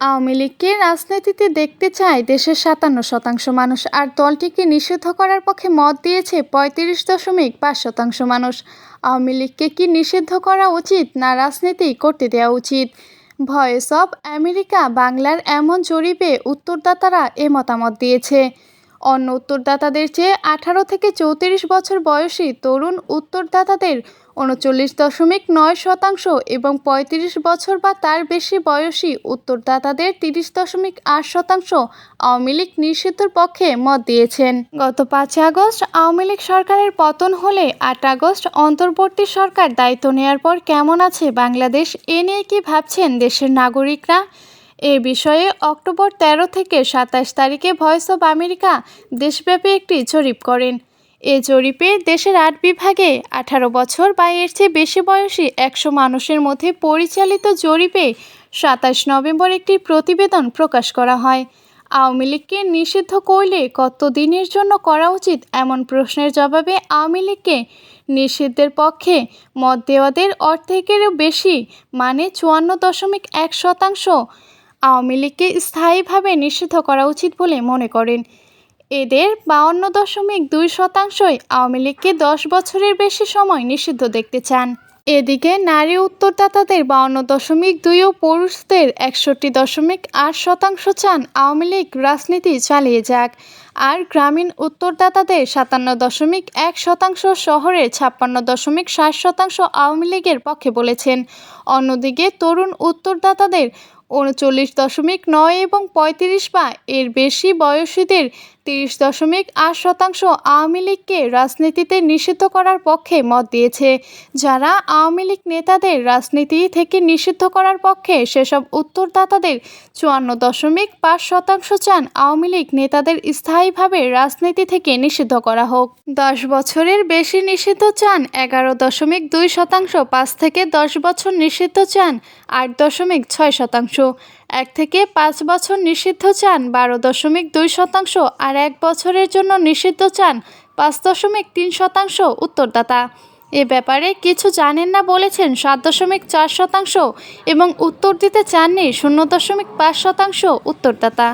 আওয়ামী লীগকে রাজনীতিতে দেখতে চায় দেশের ৫৭% মানুষ, আর দলটিকে নিষিদ্ধ করার পক্ষে মত দিয়েছে ৩৫.৫% মানুষ। আওয়ামী লীগকে কি নিষিদ্ধ করা উচিত, না রাজনীতি করতে দেওয়া উচিত? ভয়েস অব আমেরিকা বাংলার এমন জরিপে উত্তরদাতারা এ মতামত দিয়েছে। অন্য উত্তরদাতাদের চেয়ে ১৮ থেকে ৩৪ বছর বয়সী তরুণ উত্তরদাতাদের ৩৯.৯% এবং ৩৫ বছর বা তার বেশি বয়সী উত্তরদাতাদের ৩০.৮% আওয়ামী লীগ নিষিদ্ধর পক্ষে মত দিয়েছেন। গত ৫ আগস্ট আওয়ামী লীগ সরকারের পতন হলে ৮ আগস্ট অন্তর্বর্তী সরকার দায়িত্ব নেয়ার পর কেমন আছে বাংলাদেশ, এ নিয়ে কি ভাবছেন দেশের নাগরিকরা? এ বিষয়ে অক্টোবর ১৩ থেকে ২৭ তারিখে ভয়েস অব আমেরিকা দেশব্যাপী একটি জরিপ করেন। এ জরিপে দেশের ৮ বিভাগে ১৮ বছর বা এর চেয়ে বেশি বয়সী ১০০ মানুষের মধ্যে পরিচালিত জরিপে ২৭ নভেম্বর একটি প্রতিবেদন প্রকাশ করা হয়। আওয়ামী লীগকে নিষিদ্ধ করলে কত দিনের জন্য করা উচিত, এমন প্রশ্নের জবাবে আওয়ামী লীগকে নিষিদ্ধের পক্ষে মত দেওয়াদের অর্ধেকেরও বেশি মানে ৫৪.১% আওয়ামী লীগকে স্থায়ীভাবে নিষিদ্ধ করা উচিত বলে মনে করেন। এদের ৫২.২%ই আওয়ামী লীগকে ১০ বছরের বেশি সময় নিষিদ্ধ দেখতে চান। এদিকে নারী উত্তরদাতাদের ৫২.২ ও পুরুষদের ৬১.৮% চান আওয়ামী লীগ রাজনীতি চালিয়ে যাক, আর গ্রামীণ উত্তরদাতাদের ৫৭.১%, শহরের ৫৬.৬০% আওয়ামী লীগের পক্ষে বলেছেন। অন্যদিকে তরুণ উত্তরদাতাদের ৩৯.৯ এবং ৩৫ বা এর বেশি বয়সীদের ৩০.৮% আওয়ামী লীগকে রাজনীতিতে নিষিদ্ধ করার পক্ষে মত দিয়েছে। যারা আওয়ামী লীগ নেতাদের রাজনীতি থেকে নিষিদ্ধ করার পক্ষে, সেসব উত্তরদাতাদের ৫৪.৫% চান আওয়ামী লীগ নেতাদের স্থায়ীভাবে রাজনীতি থেকে নিষিদ্ধ করা হোক। ১০ বছরের বেশি নিষিদ্ধ চান ১১.২%, ৫ থেকে ১০ বছর নিষিদ্ধ চান ৮.৬%, ১ থেকে ৫ বছর নিষিদ্ধ চান ১২.২%, আর ১ বছরের জন্য নিষিদ্ধ চান ৫.৩% উত্তরদাতা। এ ব্যাপারে কিছু জানেন না বলেছেন ৭.৪% এবং উত্তর দিতে চাননি ০.৫% উত্তরদাতা।